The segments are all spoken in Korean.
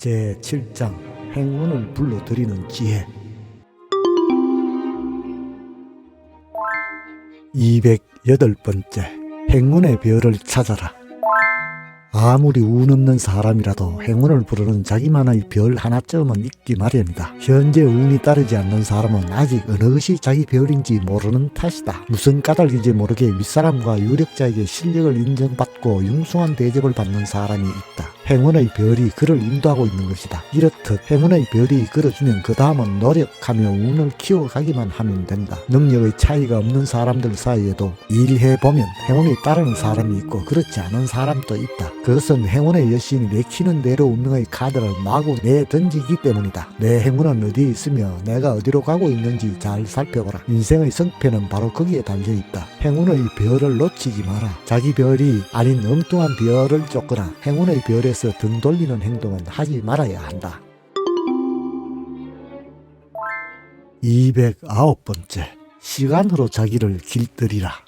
제7장 행운을 불러들이는 지혜. 208번째 행운의 별을 찾아라. 아무리 운 없는 사람이라도 행운을 부르는 자기만의 별 하나쯤은 있기 마련이다. 현재 운이 따르지 않는 사람은 아직 어느 것이 자기 별인지 모르는 탓이다. 무슨 까닭인지 모르게 윗사람과 유력자에게 실력을 인정받고 융숭한 대접을 받는 사람이 있다. 행운의 별이 그를 인도하고 있는 것이다. 이렇듯 행운의 별이 끌어주면 그 다음은 노력하며 운을 키워가기만 하면 된다. 능력의 차이가 없는 사람들 사이에도 일해보면 행운이 따르는 사람이 있고 그렇지 않은 사람도 있다. 그것은 행운의 여신이 내키는 대로 운명의 카드를 마구 내던지기 때문이다. 내 행운은 어디에 있으며 내가 어디로 가고 있는지 잘 살펴보라. 인생의 성패는 바로 거기에 달려있다. 행운의 별을 놓치지 마라. 자기 별이 아닌 엉뚱한 별을 쫓거나 행운의 별에서 등 돌리는 행동은 하지 말아야 한다. 209번째 시간으로 자기를 길들이라.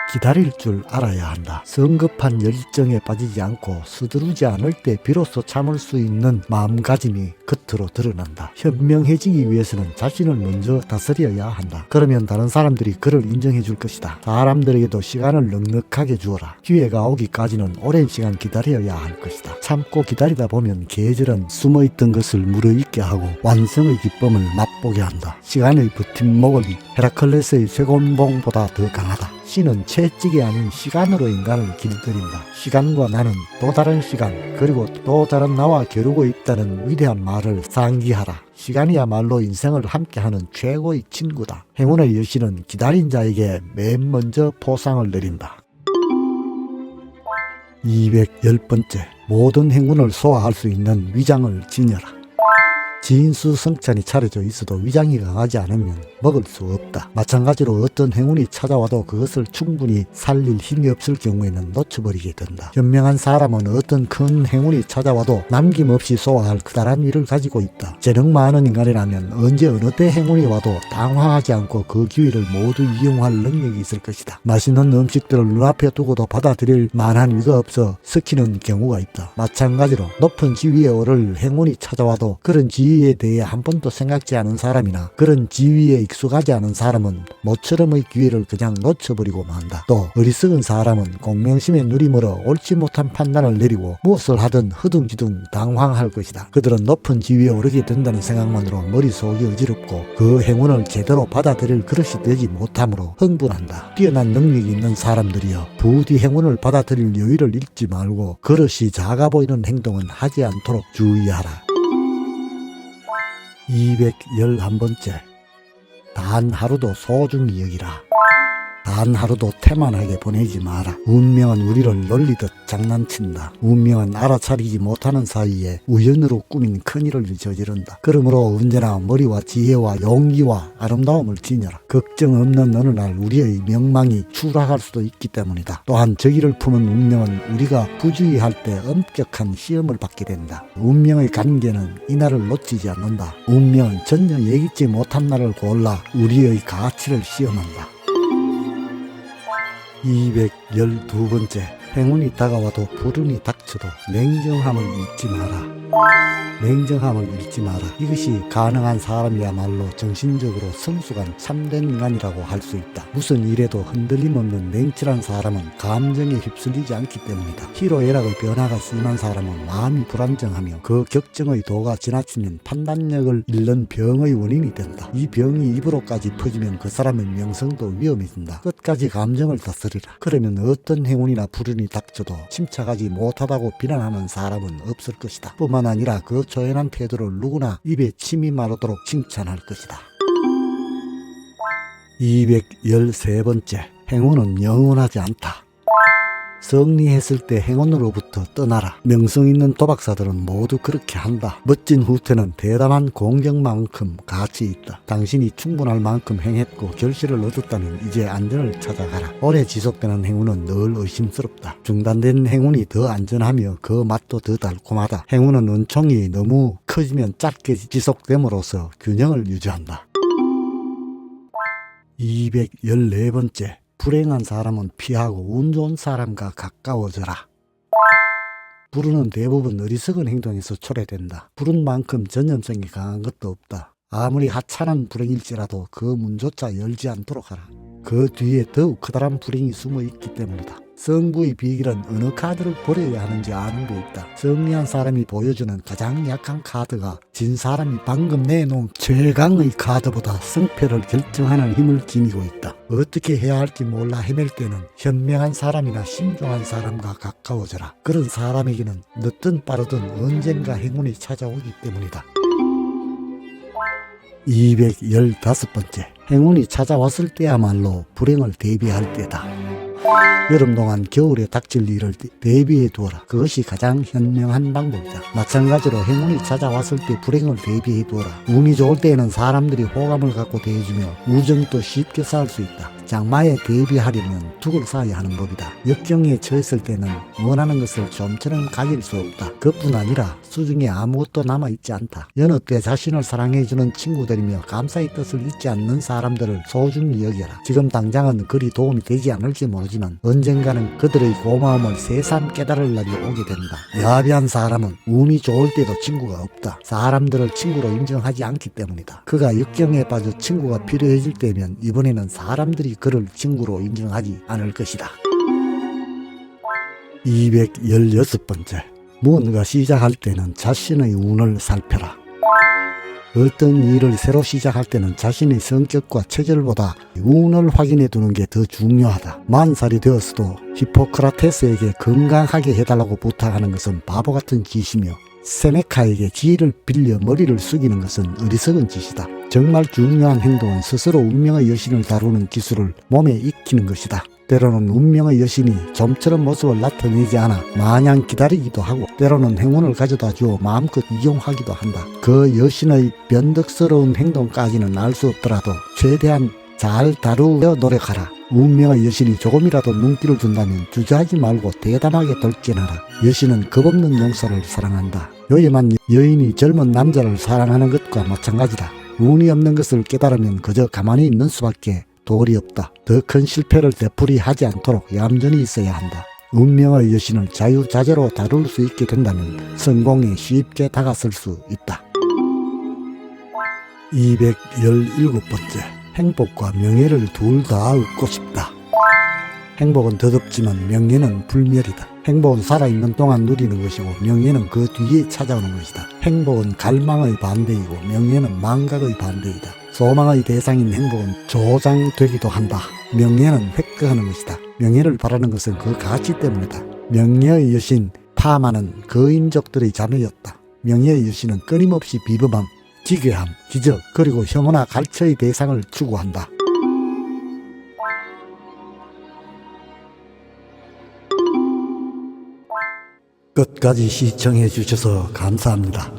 기다릴 줄 알아야 한다. 성급한 열정에 빠지지 않고 서두르지 않을 때 비로소 참을 수 있는 마음가짐이 겉으로 드러난다. 현명해지기 위해서는 자신을 먼저 다스려야 한다. 그러면 다른 사람들이 그를 인정해 줄 것이다. 사람들에게도 시간을 넉넉하게 주어라. 기회가 오기까지는 오랜 시간 기다려야 할 것이다. 참고 기다리다 보면 계절은 숨어있던 것을 무르익게 하고 완성의 기쁨을 맛보게 한다. 시간의 버팀목은 헤라클레스의 쇠곤봉보다 더 강하다. 신은 채찍이 아닌 시간으로 인간을 길들인다. 시간과 나는 또 다른 시간 그리고 또 다른 나와 겨루고 있다는 위대한 말을 상기하라. 시간이야말로 인생을 함께하는 최고의 친구다. 행운의 여신은 기다린 자에게 맨 먼저 포상을 내린다. 210번째 모든 행운을 소화할 수 있는 위장을 지녀라. 진수성찬이 차려져 있어도 위장이 강하지 않으면 먹을 수 없다. 마찬가지로 어떤 행운이 찾아와도 그것을 충분히 살릴 힘이 없을 경우에는 놓쳐버리게 된다. 현명한 사람은 어떤 큰 행운이 찾아와도 남김없이 소화할 그다란 위를 가지고 있다. 재능 많은 인간이라면 언제 어느 때 행운이 와도 당황하지 않고 그 기회를 모두 이용할 능력이 있을 것이다. 맛있는 음식들을 눈앞에 두고도 받아들일 만한 위가 없어 섞이는 경우가 있다. 마찬가지로 높은 지위에 오를 행운이 찾아와도 그런 지위에 대해 한 번도 생각지 않은 사람이나 그런 지위에 익숙하지 않은 사람은 모처럼의 기회를 그냥 놓쳐버리고 만다. 또 어리석은 사람은 공명심에 누리므로 옳지 못한 판단을 내리고 무엇을 하든 허둥지둥 당황할 것이다. 그들은 높은 지위에 오르게 된다는 생각만으로 머릿속이 어지럽고 그 행운을 제대로 받아들일 그릇이 되지 못하므로 흥분한다. 뛰어난 능력이 있는 사람들이여 부디 행운을 받아들일 여유를 잃지 말고 그릇이 작아 보이는 행동은 하지 않도록 주의하라. 211번째 단 하루도 소중히 여기라. 단 하루도 태만하게 보내지 마라. 운명은 우리를 놀리듯 장난친다. 운명은 알아차리지 못하는 사이에 우연으로 꾸민 큰일을 저지른다. 그러므로 언제나 머리와 지혜와 용기와 아름다움을 지녀라. 걱정 없는 어느 날 우리의 명망이 추락할 수도 있기 때문이다. 또한 저기를 품은 운명은 우리가 부주의할 때 엄격한 시험을 받게 된다. 운명의 관계는 이날을 놓치지 않는다. 운명은 전혀 예기치 못한 날을 골라 우리의 가치를 시험한다. 212번째 행운이 다가와도 불운이 닥쳐도 냉정함을 잃지 마라. 냉정함을 잃지 마라. 이것이 가능한 사람이야말로 정신적으로 성숙한 참된 인간이라고 할 수 있다. 무슨 일에도 흔들림 없는 냉철한 사람은 감정에 휩쓸리지 않기 때문이다. 희로애락의 변화가 심한 사람은 마음이 불안정하며 그 격정의 도가 지나치면 판단력을 잃는 병의 원인이 된다. 이 병이 입으로까지 퍼지면 그 사람의 명성도 위험해진다. 끝까지 감정을 다스리라. 그러면 어떤 행운이나 불운이 닥쳐도 침착하지 못하다고 비난하는 사람은 없을 것이다. 뿐만 아니라 그 조연한 태도를 누구나 입에 침이 마르도록 칭찬할 것이다. 213번째 행운은 영원하지 않다. 승리했을 때 행운으로부터 떠나라. 명성 있는 도박사들은 모두 그렇게 한다. 멋진 후퇴는 대담한 공격만큼 가치 있다. 당신이 충분할 만큼 행했고 결실을 얻었다면 이제 안전을 찾아가라. 오래 지속되는 행운은 늘 의심스럽다. 중단된 행운이 더 안전하며 그 맛도 더 달콤하다. 행운은 은총이 너무 커지면 짧게 지속됨으로써 균형을 유지한다. 214번째 불행한 사람은 피하고 운 좋은 사람과 가까워져라. 불운은 대부분 어리석은 행동에서 초래된다. 불운 만큼 전염성이 강한 것도 없다. 아무리 하찮은 불행일지라도 그 문조차 열지 않도록 하라. 그 뒤에 더욱 커다란 불행이 숨어 있기 때문이다. 승부의 비결은 어느 카드를 버려야 하는지 아는 데 있다. 승리한 사람이 보여주는 가장 약한 카드가 진 사람이 방금 내놓은 최강의 카드보다 승패를 결정하는 힘을 지니고 있다. 어떻게 해야 할지 몰라 헤맬 때는 현명한 사람이나 신중한 사람과 가까워져라. 그런 사람에게는 늦든 빠르든 언젠가 행운이 찾아오기 때문이다. 215번째, 행운이 찾아왔을 때야말로 불행을 대비할 때다. 여름 동안 겨울에 닥칠 일을 대비해 두어라. 그것이 가장 현명한 방법이다. 마찬가지로 행운이 찾아왔을 때 불행을 대비해 두어라. 운이 좋을 때에는 사람들이 호감을 갖고 대해주며 우정도 쉽게 쌓을 수 있다. 장마에 대비하려면 둑을 쌓아야 하는 법이다. 역경에 처했을 때는 원하는 것을 좀처럼 가질 수 없다. 그뿐 아니라 수중에 아무것도 남아있지 않다. 여느 때 자신을 사랑해주는 친구들이며 감사의 뜻을 잊지 않는 사람들을 소중히 여겨라. 지금 당장은 그리 도움이 되지 않을지 모르지만 언젠가는 그들의 고마움을 새삼 깨달을 날이 오게 된다. 야비한 사람은 운이 좋을 때도 친구가 없다. 사람들을 친구로 인정하지 않기 때문이다. 그가 역경에 빠져 친구가 필요해질 때면 이번에는 사람들이 그를 친구로 인정하지 않을 것이다. 216번째, 무언가 시작할 때는 자신의 운을 살펴라. 어떤 일을 새로 시작할 때는 자신의 성격과 체질보다 운을 확인해 두는 게 더 중요하다. 40살이 되었어도 히포크라테스에게 건강하게 해달라고 부탁하는 것은 바보 같은 짓이며 세네카에게 지혜를 빌려 머리를 숙이는 것은 어리석은 짓이다. 정말 중요한 행동은 스스로 운명의 여신을 다루는 기술을 몸에 익히는 것이다. 때로는 운명의 여신이 좀처럼 모습을 나타내지 않아 마냥 기다리기도 하고, 때로는 행운을 가져다 주어 마음껏 이용하기도 한다. 그 여신의 변덕스러운 행동까지는 알 수 없더라도 최대한 잘 다루려 노력하라. 운명의 여신이 조금이라도 눈길을 준다면 주저하지 말고 대담하게 돌진하라. 여신은 겁없는 용서를 사랑한다. 요염한 여인이 젊은 남자를 사랑하는 것과 마찬가지다. 운이 없는 것을 깨달으면 그저 가만히 있는 수밖에 도리 없다. 더 큰 실패를 되풀이하지 않도록 얌전히 있어야 한다. 운명의 여신을 자유자재로 다룰 수 있게 된다면 성공에 쉽게 다가설 수 있다. 217번째, 행복과 명예를 둘 다 얻고 싶다. 행복은 덧없지만 명예는 불멸이다. 행복은 살아있는 동안 누리는 것이고 명예는 그 뒤에 찾아오는 것이다. 행복은 갈망의 반대이고 명예는 망각의 반대이다. 소망의 대상인 행복은 조장되기도 한다. 명예는 획득하는 것이다. 명예를 바라는 것은 그 가치 때문이다. 명예의 여신 파마는 거인족들의 자매였다. 명예의 여신은 끊임없이 비범함, 기괴함, 기적, 그리고 혐오나 갈처의 대상을 추구한다. 끝까지 시청해 주셔서 감사합니다.